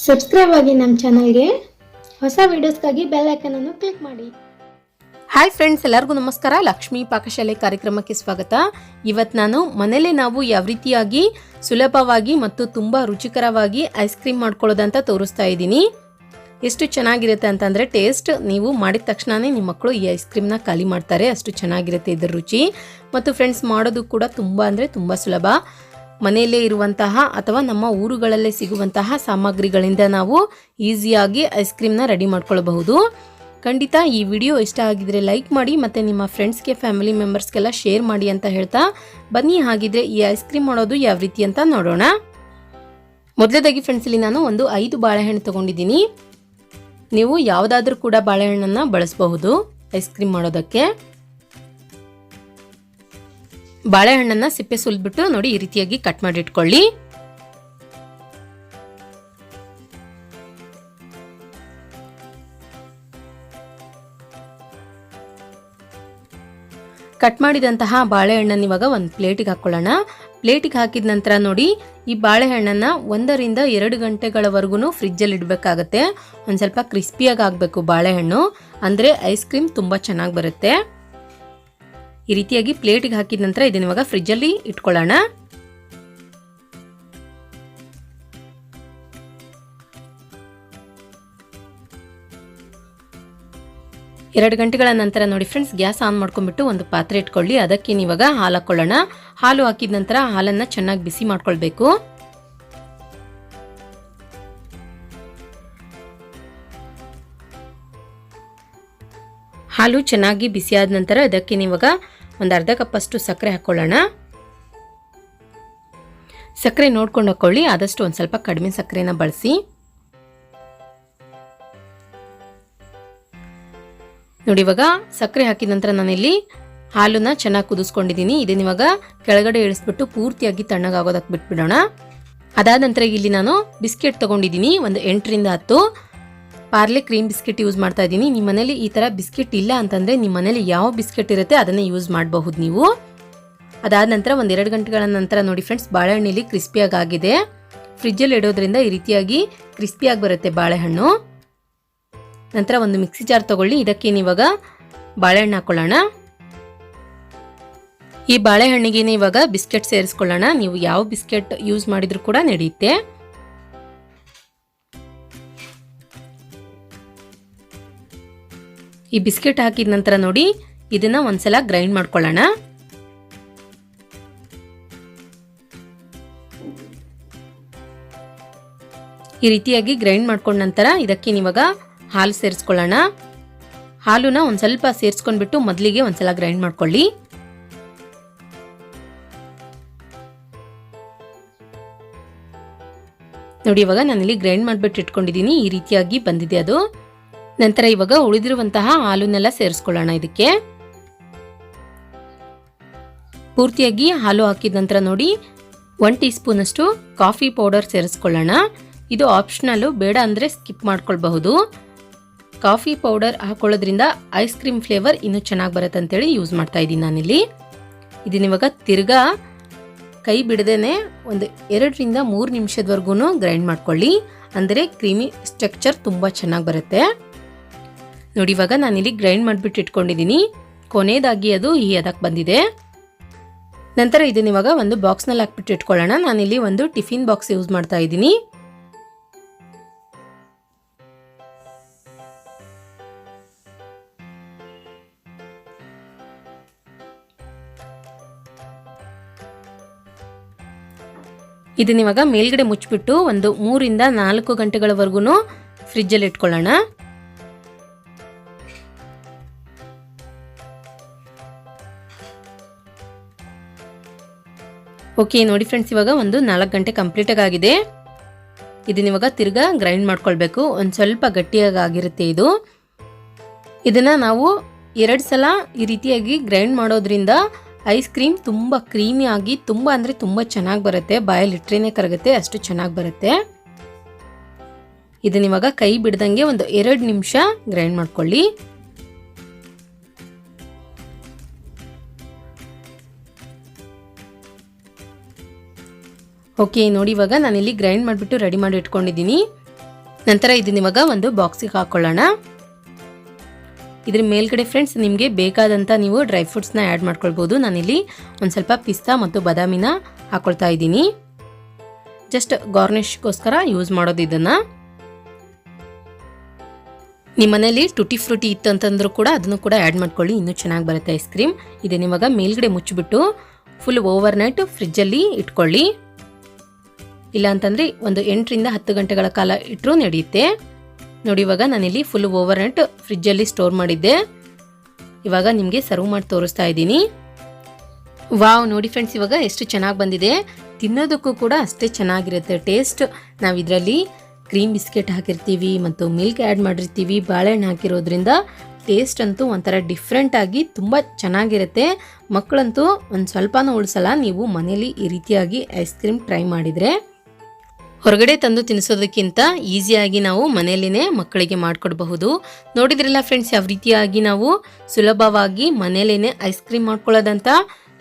Subscribe ಆಗಿ ನಮ್ಮ ಚಾನಲ್ಗೆ. ಹೊಸ ವಿಡಿಯೋಸ್ಗಾಗಿ ಬೆಲ್ ಐಕಾನ್ ಅನ್ನು ಕ್ಲಿಕ್ ಮಾಡಿ. ಹಾಯ್ ಫ್ರೆಂಡ್ಸ್, ಎಲ್ಲರಿಗೂ ನಮಸ್ಕಾರ. ಲಕ್ಷ್ಮಿ ಪಾಕಶಾಲೆ ಕಾರ್ಯಕ್ರಮಕ್ಕೆ ಸ್ವಾಗತ. ಇವತ್ತು ನಾನು ಮನೇಲೆ ನಾವು ಯಾವ ರೀತಿಯಾಗಿ ಸುಲಭವಾಗಿ ಮತ್ತು ತುಂಬ ರುಚಿಕರವಾಗಿ ಐಸ್ ಕ್ರೀಮ್ ಮಾಡ್ಕೊಳ್ಳೋದಂತ ತೋರಿಸ್ತಾ ಇದ್ದೀನಿ. ಎಷ್ಟು ಚೆನ್ನಾಗಿರುತ್ತೆ ಅಂತಂದರೆ ಟೇಸ್ಟ್, ನೀವು ಮಾಡಿದ ತಕ್ಷಣವೇ ನಿಮ್ಮ ಮಕ್ಕಳು ಈ ಐಸ್ ಕ್ರೀಮ್ನ ಖಾಲಿ ಮಾಡ್ತಾರೆ, ಅಷ್ಟು ಚೆನ್ನಾಗಿರುತ್ತೆ ಇದರ ರುಚಿ. ಮತ್ತು ಫ್ರೆಂಡ್ಸ್, ಮಾಡೋದು ಕೂಡ ತುಂಬ ಅಂದರೆ ತುಂಬ ಸುಲಭ. ಮನೆಯಲ್ಲೇ ಇರುವಂತಹ ಅಥವಾ ನಮ್ಮ ಊರುಗಳಲ್ಲೇ ಸಿಗುವಂತಹ ಸಾಮಗ್ರಿಗಳಿಂದ ನಾವು ಈಸಿಯಾಗಿ ಐಸ್ ಕ್ರೀಮ್ನ ರೆಡಿ ಮಾಡ್ಕೊಳ್ಬಹುದು. ಖಂಡಿತ ಈ ವಿಡಿಯೋ ಇಷ್ಟ ಆಗಿದ್ರೆ ಲೈಕ್ ಮಾಡಿ ಮತ್ತು ನಿಮ್ಮ ಫ್ರೆಂಡ್ಸ್ಗೆ, ಫ್ಯಾಮಿಲಿ ಮೆಂಬರ್ಸ್ಗೆಲ್ಲ ಶೇರ್ ಮಾಡಿ ಅಂತ ಹೇಳ್ತಾ ಬನ್ನಿ. ಹಾಗಿದ್ರೆ ಈ ಐಸ್ ಕ್ರೀಮ್ ಮಾಡೋದು ಯಾವ ರೀತಿ ಅಂತ ನೋಡೋಣ. ಮೊದಲದಾಗಿ ಫ್ರೆಂಡ್ಸ್, ಇಲ್ಲಿ ನಾನು ಒಂದು 5 ಬಾಳೆಹಣ್ಣು ತೊಗೊಂಡಿದ್ದೀನಿ. ನೀವು ಯಾವುದಾದ್ರೂ ಕೂಡ ಬಾಳೆಹಣ್ಣನ್ನು ಬಳಸಬಹುದು ಐಸ್ ಕ್ರೀಮ್ ಮಾಡೋದಕ್ಕೆ. ಬಾಳೆಹಣ್ಣನ್ನ ಸಿಪ್ಪೆ ಸುಲಿದ್ಬಿಟ್ಟು ನೋಡಿ ಈ ರೀತಿಯಾಗಿ ಕಟ್ ಮಾಡಿ ಇಟ್ಕೊಳ್ಳಿ. ಕಟ್ ಮಾಡಿದಂತಹ ಬಾಳೆಹಣ್ಣನ್ನು ಇವಾಗ ಒಂದು ಪ್ಲೇಟಿಗೆ ಹಾಕೊಳ್ಳೋಣ. ಪ್ಲೇಟಿಗೆ ಹಾಕಿದ ನಂತರ ನೋಡಿ, ಈ ಬಾಳೆಹಣ್ಣನ್ನು 1 ರಿಂದ 2 ಗಂಟೆಗಳವರೆಗೂ ಫ್ರಿಜ್ಜಲ್ಲಿ ಇಡಬೇಕಾಗತ್ತೆ. ಒಂದು ಸ್ವಲ್ಪ ಕ್ರಿಸ್ಪಿಯಾಗಿ ಆಗಬೇಕು ಬಾಳೆಹಣ್ಣು, ಅಂದರೆ ಐಸ್ ಕ್ರೀಮ್ ತುಂಬ ಚೆನ್ನಾಗಿ ಬರುತ್ತೆ. ಈ ರೀತಿಯಾಗಿ ಪ್ಲೇಟಿಗೆ ಹಾಕಿದ ನಂತರ ಇದನ್ನ ಇವಾಗ ಫ್ರಿಜ್ಜಲ್ಲಿ ಇಟ್ಕೊಳ್ಳೋಣ. ಎರಡು ಗಂಟೆಗಳ ನಂತರ ನೋಡಿ ಫ್ರೆಂಡ್ಸ್, ಗ್ಯಾಸ್ ಆನ್ ಮಾಡ್ಕೊಂಡ್ಬಿಟ್ಟು ಒಂದು ಪಾತ್ರೆ ಇಟ್ಕೊಳ್ಳಿ. ಅದಕ್ಕೆ ಇವಾಗ ಹಾಲು ಹಾಕೊಳ್ಳೋಣ. ಹಾಲು ಹಾಕಿದ ನಂತರ ಹಾಲನ್ನು ಚೆನ್ನಾಗಿ ಬಿಸಿ ಮಾಡ್ಕೊಳ್ಬೇಕು. ಹಾಲು ಚೆನ್ನಾಗಿ ಬಿಸಿಯಾದ ನಂತರ ಇದಕ್ಕೆ ಇವಾಗ ಒಂದು ಅರ್ಧ ಕಪ್ಪಷ್ಟು ಸಕ್ಕರೆ ಹಾಕೊಳ್ಳೋಣ. ಸಕ್ಕರೆ ನೋಡ್ಕೊಂಡು ಹಾಕೊಳ್ಳಿ, ಆದಷ್ಟು ಒಂದು ಸ್ವಲ್ಪ ಕಡಿಮೆ ಸಕ್ಕರೆನ ಬಳಸಿ. ನೋಡಿ, ಇವಾಗ ಸಕ್ಕರೆ ಹಾಕಿದ ನಂತರ ನಾನಿಲ್ಲಿ ಹಾಲನ್ನ ಚೆನ್ನಾಗಿ ಕುದಿಸ್ಕೊಂಡಿದ್ದೀನಿ. ಇದನ್ನ ಇವಾಗ ಕೆಳಗಡೆ ಇಳಿಸ್ಬಿಟ್ಟು ಪೂರ್ತಿಯಾಗಿ ತಣ್ಣಗಾಗೋದಕ್ಕೆ ಬಿಟ್ಬಿಡೋಣ. ಅದಾದ ನಂತರ ಇಲ್ಲಿ ನಾನು ಬಿಸ್ಕೆಟ್ ತಗೊಂಡಿದ್ದೀನಿ, ಒಂದು 8 ರಿಂದ 10 ಪಾರ್ಲೆ ಕ್ರೀಮ್ ಬಿಸ್ಕೆಟ್ ಯೂಸ್ ಮಾಡ್ತಾ ಇದ್ದೀನಿ. ನಿಮ್ಮ ಮನೇಲಿ ಈ ಥರ ಬಿಸ್ಕೆಟ್ ಇಲ್ಲ ಅಂತಂದರೆ ನಿಮ್ಮ ಮನೇಲಿ ಯಾವ ಬಿಸ್ಕೆಟ್ ಇರುತ್ತೆ ಅದನ್ನೇ ಯೂಸ್ ಮಾಡಬಹುದು ನೀವು. ಅದಾದ ನಂತರ ಒಂದು 2 ಗಂಟೆಗಳ ನಂತರ ನೋಡಿ ಫ್ರೆಂಡ್ಸ್, ಬಾಳೆಹಣ್ಣಲ್ಲಿ ಕ್ರಿಸ್ಪಿಯಾಗಿ ಆಗಿದೆ. ಫ್ರಿಜ್ಜಲ್ಲಿ ಇಡೋದ್ರಿಂದ ಈ ರೀತಿಯಾಗಿ ಕ್ರಿಸ್ಪಿಯಾಗಿ ಬರುತ್ತೆ ಬಾಳೆಹಣ್ಣು. ನಂತರ ಒಂದು ಮಿಕ್ಸಿ ಜಾರ್ ತಗೊಳ್ಳಿ. ಇದಕ್ಕೆ ಇವಾಗ ಬಾಳೆಹಣ್ಣು ಹಾಕೊಳ್ಳೋಣ. ಈ ಬಾಳೆಹಣ್ಣಿಗೆ ಇವಾಗ ಬಿಸ್ಕೆಟ್ ಸೇರಿಸ್ಕೊಳ್ಳೋಣ. ನೀವು ಯಾವ ಬಿಸ್ಕೆಟ್ ಯೂಸ್ ಮಾಡಿದ್ರು ಕೂಡ ನಡೆಯುತ್ತೆ. ಈ ಬಿಸ್ಕೆಟ್ ಹಾಕಿದ ನಂತರ ನೋಡಿ, ಇದನ್ನ ಒಂದ್ಸಲ ಗ್ರೈಂಡ್ ಮಾಡ್ಕೊಳ್ಳೋಣ. ಈ ರೀತಿಯಾಗಿ ಗ್ರೈಂಡ್ ಮಾಡ್ಕೊಂಡ ನಂತರ ಇದಕ್ಕೆ ಇವಾಗ ಹಾಲು ಸೇರಿಸ್ಕೊಳ್ಳೋಣ. ಹಾಲುನ ಒಂದ್ ಸ್ವಲ್ಪ ಸೇರಿಸ್ಕೊಂಡ್ಬಿಟ್ಟು ಮೊದಲಿಗೆ ಒಂದ್ಸಲ ಗ್ರೈಂಡ್ ಮಾಡ್ಕೊಳ್ಳಿ. ನೋಡಿ, ಇವಾಗ ನಾನಿಲ್ಲಿ ಗ್ರೈಂಡ್ ಮಾಡ್ಬಿಟ್ಟು ಇಟ್ಕೊಂಡಿದ್ದೀನಿ. ಈ ರೀತಿಯಾಗಿ ಬಂದಿದೆ ಅದು. ನಂತರ ಇವಾಗ ಉಳಿದಿರುವಂತಹ ಹಾಲನ್ನೆಲ್ಲ ಸೇರಿಸ್ಕೊಳ್ಳೋಣ. ಇದಕ್ಕೆ ಪೂರ್ತಿಯಾಗಿ ಹಾಲು ಹಾಕಿದ ನಂತರ ನೋಡಿ 1 ಟೀ ಸ್ಪೂನ್ ಅಷ್ಟು ಕಾಫಿ ಪೌಡರ್ ಸೇರಿಸ್ಕೊಳ್ಳೋಣ. ಇದು ಆಪ್ಷನಲ್, ಬೇಡ ಅಂದರೆ ಸ್ಕಿಪ್ ಮಾಡ್ಕೊಳ್ಬಹುದು. ಕಾಫಿ ಪೌಡರ್ ಹಾಕೊಳ್ಳೋದ್ರಿಂದ ಐಸ್ ಕ್ರೀಮ್ ಫ್ಲೇವರ್ ಇನ್ನೂ ಚೆನ್ನಾಗಿ ಬರುತ್ತೆ ಅಂತೇಳಿ ಯೂಸ್ ಮಾಡ್ತಾ ಇದ್ದೀನಿ ನಾನಿಲ್ಲಿ. ಇದನ್ನ ಇವಾಗ ತಿರ್ಗಾ ಕೈ ಬಿಡದೇನೆ ಒಂದು 2 ರಿಂದ 3 ನಿಮಿಷದವರೆಗೂ ಗ್ರೈಂಡ್ ಮಾಡ್ಕೊಳ್ಳಿ, ಅಂದರೆ ಕ್ರೀಮಿ ಸ್ಟ್ರಕ್ಚರ್ ತುಂಬ ಚೆನ್ನಾಗಿ ಬರುತ್ತೆ. ನೋಡಿ, ಇವಾಗ ನಾನಿಲ್ಲಿ ಗ್ರೈಂಡ್ ಮಾಡಿಬಿಟ್ಟು ಇಟ್ಕೊಂಡಿದ್ದೀನಿ. ಕೊನೆಯದಾಗಿ ಅದು ಈ ಹದಕ್ಕೆ ಬಂದಿದೆ. ನಂತರ ಇದನ್ನ ಇವಾಗ ಒಂದು ಬಾಕ್ಸ್ನಲ್ಲಿ ಹಾಕ್ಬಿಟ್ಟು ಇಟ್ಕೊಳ್ಳೋಣ. ನಾನಿಲ್ಲಿ ಒಂದು ಟಿಫಿನ್ ಬಾಕ್ಸ್ ಯೂಸ್ ಮಾಡ್ತಾ ಇದ್ದೀನಿ. ಇದನ್ನ ಇವಾಗ ಮೇಲ್ಗಡೆ ಮುಚ್ಚಿಬಿಟ್ಟು ಒಂದು 3 ರಿಂದ 4 ಗಂಟೆಗಳವರೆಗೂ ಫ್ರಿಜ್ಜಲ್ಲಿ ಇಟ್ಕೊಳ್ಳೋಣ. ಓಕೆ, ನೋಡಿ ಫ್ರೆಂಡ್ಸ್, ಇವಾಗ ಒಂದು 4 ಗಂಟೆ ಕಂಪ್ಲೀಟಾಗಿ ಆಗಿದೆ. ಇದನ್ನ ಇವಾಗ ತಿರ್ಗಾ ಗ್ರೈಂಡ್ ಮಾಡ್ಕೊಳ್ಬೇಕು. ಒಂದು ಸ್ವಲ್ಪ ಗಟ್ಟಿಯಾಗಿ ಆಗಿರುತ್ತೆ ಇದು. ಇದನ್ನ ನಾವು 2 ಸಲ ಈ ರೀತಿಯಾಗಿ ಗ್ರೈಂಡ್ ಮಾಡೋದ್ರಿಂದ ಐಸ್ ಕ್ರೀಮ್ ತುಂಬ ಕ್ರೀಮಿ ಆಗಿ ತುಂಬ ಅಂದರೆ ತುಂಬ ಚೆನ್ನಾಗಿ ಬರುತ್ತೆ. ಬಾಯಲ್ಲಿ ಇಟ್ರೇನೆ ಕರಗುತ್ತೆ, ಅಷ್ಟು ಚೆನ್ನಾಗಿ ಬರುತ್ತೆ. ಇದನ್ನ ಇವಾಗ ಕೈ ಬಿಡ್ದಂಗೆ ಒಂದು 2 ನಿಮಿಷ ಗ್ರೈಂಡ್ ಮಾಡ್ಕೊಳ್ಳಿ. ಓಕೆ ನೋಡಿ, ಇವಾಗ ನಾನು ಇಲ್ಲಿ ಗ್ರೈಂಡ್ ಮಾಡಿಬಿಟ್ಟು ರೆಡಿ ಮಾಡಿ ಇಟ್ಕೊಂಡಿದ್ದೀನಿ. ನಂತರ ಇದನ್ನ ಇವಾಗ ಒಂದು ಬಾಕ್ಸಿಗೆ ಹಾಕೊಳ್ಳೋಣ. ಇದ್ರ ಮೇಲ್ಗಡೆ ಫ್ರೆಂಡ್ಸ್ ನಿಮಗೆ ಬೇಕಾದಂಥ ನೀವು ಡ್ರೈ ಫ್ರೂಟ್ಸ್ನ ಆ್ಯಡ್ ಮಾಡ್ಕೊಳ್ಬೋದು. ನಾನಿಲ್ಲಿ ಒಂದು ಸ್ವಲ್ಪ ಪಿಸ್ತಾ ಮತ್ತು ಬಾದಾಮಿನ ಹಾಕೊಳ್ತಾ ಇದ್ದೀನಿ. ಜಸ್ಟ್ ಗಾರ್ನಿಷ್ಗೋಸ್ಕರ ಯೂಸ್ ಮಾಡೋದು ಇದನ್ನು. ನಿಮ್ಮ ಮನೇಲಿ ಟುಟಿ ಫ್ರೂಟಿ ಇತ್ತು ಅಂತಂದ್ರೂ ಕೂಡ ಅದನ್ನು ಕೂಡ ಆ್ಯಡ್ ಮಾಡ್ಕೊಳ್ಳಿ, ಇನ್ನೂ ಚೆನ್ನಾಗಿ ಬರುತ್ತೆ ಐಸ್ ಕ್ರೀಮ್. ಇದನ್ನ ಇವಾಗ ಮೇಲ್ಗಡೆ ಮುಚ್ಚಿಬಿಟ್ಟು ಫುಲ್ ಓವರ್ ನೈಟ್ ಫ್ರಿಜ್ಜಲ್ಲಿ ಇಟ್ಕೊಳ್ಳಿ. ಇಲ್ಲ ಅಂತಂದರೆ ಒಂದು 8 ರಿಂದ 10 ಗಂಟೆಗಳ ಕಾಲ ಇಟ್ಟರೂ ನಡೆಯುತ್ತೆ. ನೋಡಿ ಇವಾಗ ನಾನಿಲ್ಲಿ ಫುಲ್ ಓವರ್ ನೈಟ್ ಫ್ರಿಜ್ಜಲ್ಲಿ ಸ್ಟೋರ್ ಮಾಡಿದ್ದೆ. ಇವಾಗ ನಿಮಗೆ ಸರ್ವ್ ಮಾಡಿ ತೋರಿಸ್ತಾ ಇದ್ದೀನಿ. ವಾವ್, ನೋಡಿ ಫ್ರೆಂಡ್ಸ್ ಇವಾಗ ಎಷ್ಟು ಚೆನ್ನಾಗಿ ಬಂದಿದೆ. ತಿನ್ನೋದಕ್ಕೂ ಕೂಡ ಅಷ್ಟೇ ಚೆನ್ನಾಗಿರುತ್ತೆ ಟೇಸ್ಟ್. ನಾವು ಇದರಲ್ಲಿ ಕ್ರೀಮ್ ಬಿಸ್ಕೆಟ್ ಹಾಕಿರ್ತೀವಿ ಮತ್ತು ಮಿಲ್ಕ್ ಆ್ಯಡ್ ಮಾಡಿರ್ತೀವಿ, ಬಾಳೆಹಣ್ಣು ಹಾಕಿರೋದ್ರಿಂದ ಟೇಸ್ಟ್ ಅಂತೂ ಒಂಥರ ಡಿಫ್ರೆಂಟ್ ಆಗಿ ತುಂಬ ಚೆನ್ನಾಗಿರುತ್ತೆ. ಮಕ್ಕಳಂತೂ ಒಂದು ಸ್ವಲ್ಪನೂ ಉಳಿಸಲ್ಲ ನೀವು ಮನೇಲಿ ಈ ರೀತಿಯಾಗಿ ಐಸ್ ಕ್ರೀಮ್ ಟ್ರೈ ಮಾಡಿದರೆ. ಹೊರಗಡೆ ತಂದು ತಿನ್ನಿಸೋದಕ್ಕಿಂತ ಈಸಿಯಾಗಿ ನಾವು ಮನೆಯಲ್ಲೇ ಮಕ್ಕಳಿಗೆ ಮಾಡಿಕೊಡಬಹುದು. ನೋಡಿದ್ರಲ್ಲ ಫ್ರೆಂಡ್ಸ್ ಯಾವ ರೀತಿಯಾಗಿ ನಾವು ಸುಲಭವಾಗಿ ಮನೆಯಲ್ಲೇ ಐಸ್ ಕ್ರೀಮ್ ಮಾಡ್ಕೊಳ್ಳೋದಂತ.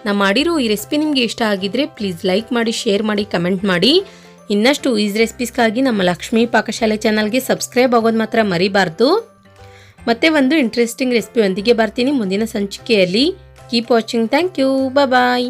ನಾನು ಮಾಡಿರೋ ಈ ರೆಸಿಪಿ ನಿಮಗೆ ಇಷ್ಟ ಆಗಿದ್ರೆ ಪ್ಲೀಸ್ ಲೈಕ್ ಮಾಡಿ, ಶೇರ್ ಮಾಡಿ, ಕಮೆಂಟ್ ಮಾಡಿ. ಇನ್ನಷ್ಟು ಈಸಿ ರೆಸಿಪೀಸ್ಗಾಗಿ ನಮ್ಮ ಲಕ್ಷ್ಮೀ ಪಾಕಶಾಲೆ ಚಾನಲ್ಗೆ ಸಬ್ಸ್ಕ್ರೈಬ್ ಆಗೋದು ಮಾತ್ರ ಮರಿಬಾರ್ದು. ಮತ್ತೆ ಒಂದು ಇಂಟ್ರೆಸ್ಟಿಂಗ್ ರೆಸಿಪಿ ಒಂದಿಗೆ ಬರ್ತೀನಿ ಮುಂದಿನ ಸಂಚಿಕೆಯಲ್ಲಿ. Keep watching. Thank you. Bye.